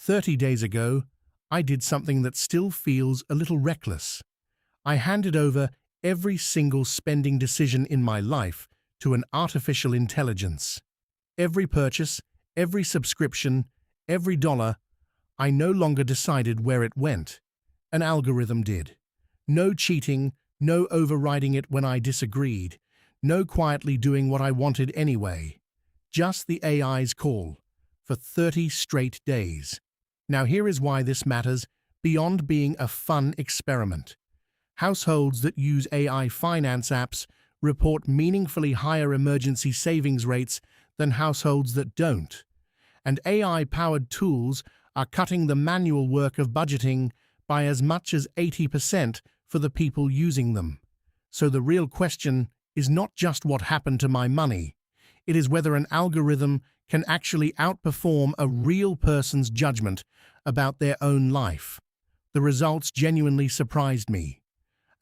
30 days ago, I did something that still feels a little reckless. I handed over every single spending decision in my life to an artificial intelligence. Every purchase, every subscription, every dollar, I no longer decided where it went. An algorithm did. No cheating, no overriding it when I disagreed, no quietly doing what I wanted anyway. Just the AI's call, for 30 straight days. Now here is why this matters beyond being a fun experiment. Households that use AI finance apps report meaningfully higher emergency savings rates than households that don't. And AI-powered tools are cutting the manual work of budgeting by as much as 80% for the people using them. So the real question is not just what happened to my money. It is whether an algorithm can actually outperform a real person's judgment about their own life. The results genuinely surprised me.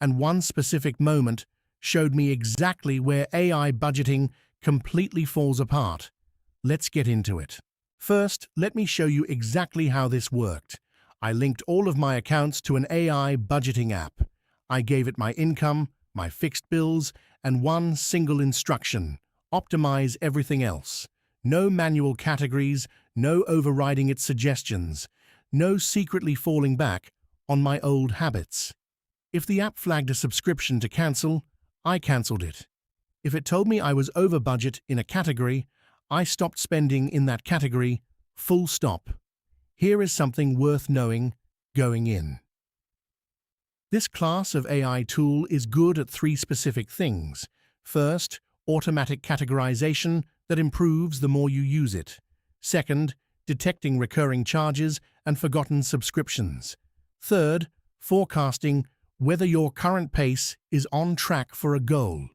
And one specific moment showed me exactly where AI budgeting completely falls apart. Let's get into it. First, let me show you exactly how this worked. I linked all of my accounts to an AI budgeting app. I gave it my income, my fixed bills, and one single instruction: optimize everything else. No manual categories, no overriding its suggestions, no secretly falling back on my old habits. If the app flagged a subscription to cancel, I cancelled it. If it told me I was over budget in a category, I stopped spending in that category, full stop. Here is something worth knowing going in. This class of AI tool is good at 3 specific things. First, automatic categorization that improves the more you use it. Second, detecting recurring charges and forgotten subscriptions. Third, forecasting whether your current pace is on track for a goal.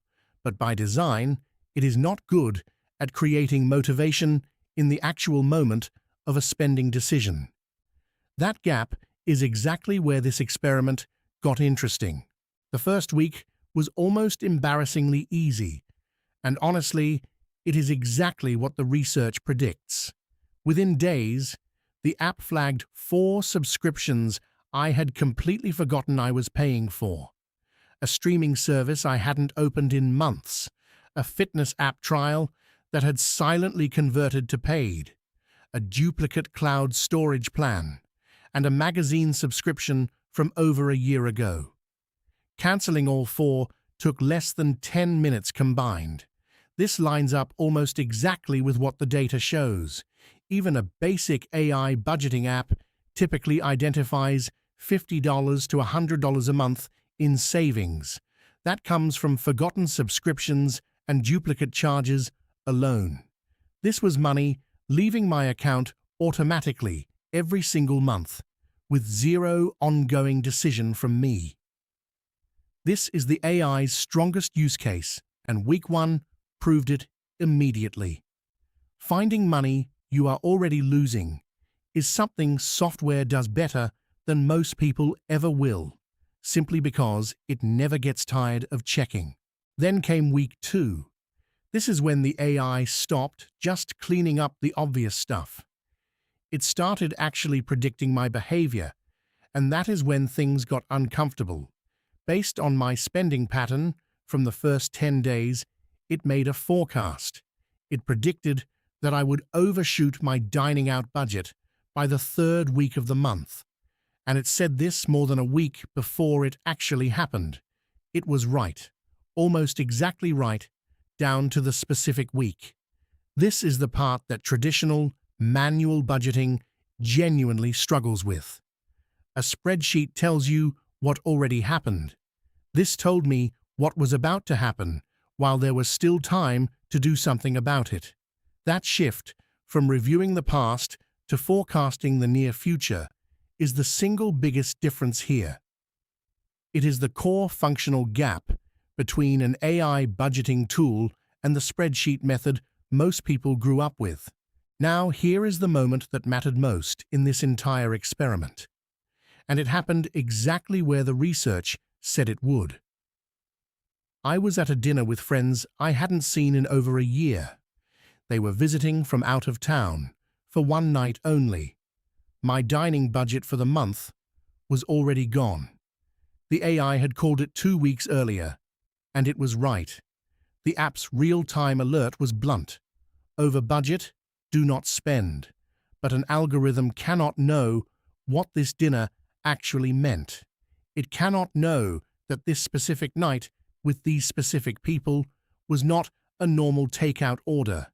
But by design, it is not good at creating motivation in the actual moment of a spending decision. That gap is exactly where this experiment got interesting. The first week was almost embarrassingly easy, and honestly, it is exactly what the research predicts. Within days, the app flagged 4 subscriptions I had completely forgotten I was paying for. A streaming service I hadn't opened in months, a fitness app trial that had silently converted to paid, a duplicate cloud storage plan, and a magazine subscription from over a year ago. Canceling all 4 took less than 10 minutes combined. This lines up almost exactly with what the data shows. Even a basic AI budgeting app typically identifies $50 to $100 a month in savings. That comes from forgotten subscriptions and duplicate charges alone. This was money leaving my account automatically every single month, with zero ongoing decision from me. This is the AI's strongest use case, and week 1 proved it immediately. Finding money you are already losing is something software does better than most people ever will, simply because it never gets tired of checking. Then came week 2. This is when the AI stopped just cleaning up the obvious stuff. It started actually predicting my behavior, and that is when things got uncomfortable. Based on my spending pattern from the first 10 days, it made a forecast. It predicted that I would overshoot my dining out budget by the 3rd week of the month. And it said this more than a week before it actually happened. It was right, almost exactly right, down to the specific week. This is the part that traditional, manual budgeting genuinely struggles with. A spreadsheet tells you what already happened. This told me what was about to happen, while there was still time to do something about it. That shift from reviewing the past to forecasting the near future is the single biggest difference here. It is the core functional gap between an AI budgeting tool and the spreadsheet method most people grew up with. Now, here is the moment that mattered most in this entire experiment. And it happened exactly where the research said it would. I was at a dinner with friends I hadn't seen in over a year. They were visiting from out of town, for one night only. My dining budget for the month was already gone. The AI had called it 2 weeks earlier, and it was right. The app's real-time alert was blunt. Over budget, do not spend. But an algorithm cannot know what this dinner actually meant. It cannot know that this specific night with these specific people was not a normal takeout order.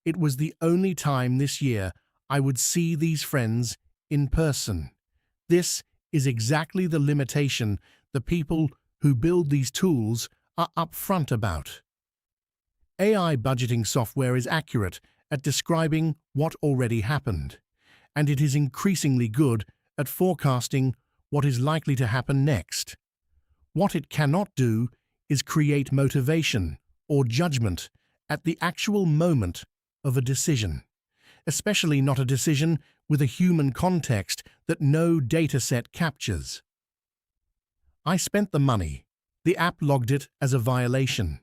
It was the only time this year I would see these friends in person. This is exactly the limitation the people who build these tools are upfront about. AI budgeting software is accurate at describing what already happened, and it is increasingly good at forecasting what is likely to happen next. What it cannot do is create motivation or judgment at the actual moment of a decision, especially not a decision with a human context that no dataset captures. I spent the money. The app logged it as a violation.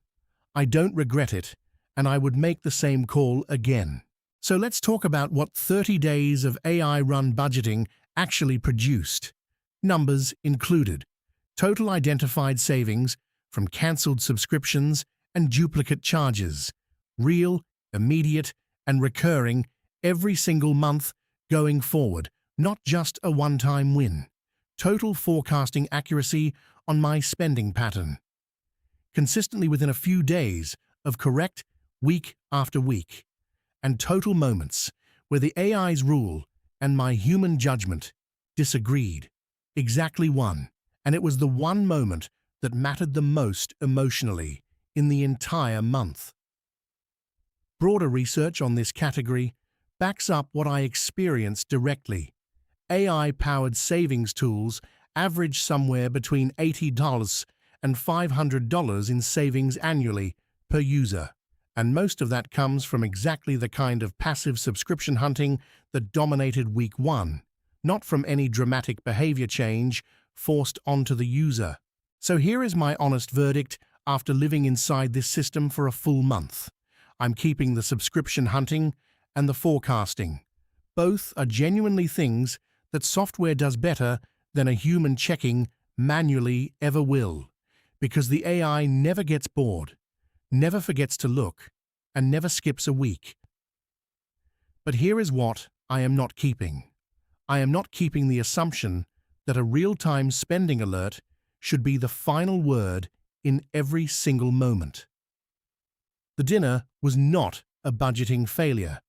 I don't regret it, and I would make the same call again. So let's talk about what 30 days of AI-run budgeting actually produced. Numbers included. Total identified savings from cancelled subscriptions and duplicate charges. Real, immediate, and recurring every single month going forward, not just a one-time win. Total forecasting accuracy on my spending pattern. Consistently within a few days of correct week after week. And total moments where the AI's rule and my human judgment disagreed. Exactly one, and it was the one moment that mattered the most emotionally in the entire month. Broader research on this category backs up what I experienced directly. AI-powered savings tools average somewhere between $80 and $500 in savings annually per user, and most of that comes from exactly the kind of passive subscription hunting that dominated week one, not from any dramatic behavior change forced onto the user. So here is my honest verdict after living inside this system for a full month. I'm keeping the subscription hunting and the forecasting. Both are genuinely things that software does better than a human checking manually ever will, because the AI never gets bored, never forgets to look, and never skips a week. But here is what I am not keeping. I am not keeping the assumption that a real-time spending alert should be the final word in every single moment. The dinner was not a budgeting failure.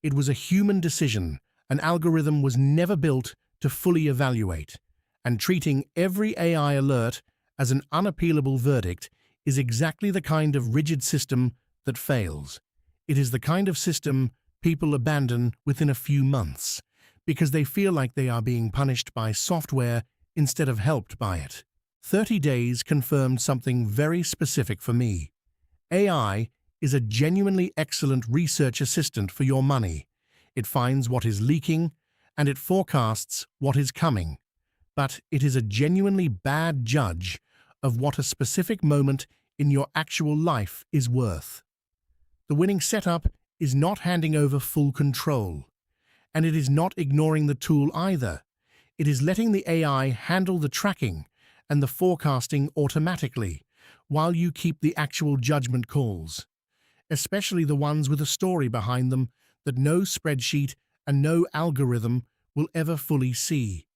It was a human decision. An algorithm was never built to fully evaluate, and treating every AI alert as an unappealable verdict is exactly the kind of rigid system that fails. It is the kind of system people abandon within a few months, because they feel like they are being punished by software instead of helped by it. 30 days confirmed something very specific for me. AI is a genuinely excellent research assistant for your money. It finds what is leaking, and it forecasts what is coming. But it is a genuinely bad judge of what a specific moment in your actual life is worth. The winning setup is not handing over full control, and it is not ignoring the tool either. It is letting the AI handle the tracking and the forecasting automatically, while you keep the actual judgment calls, especially the ones with a story behind them that no spreadsheet and no algorithm will ever fully see.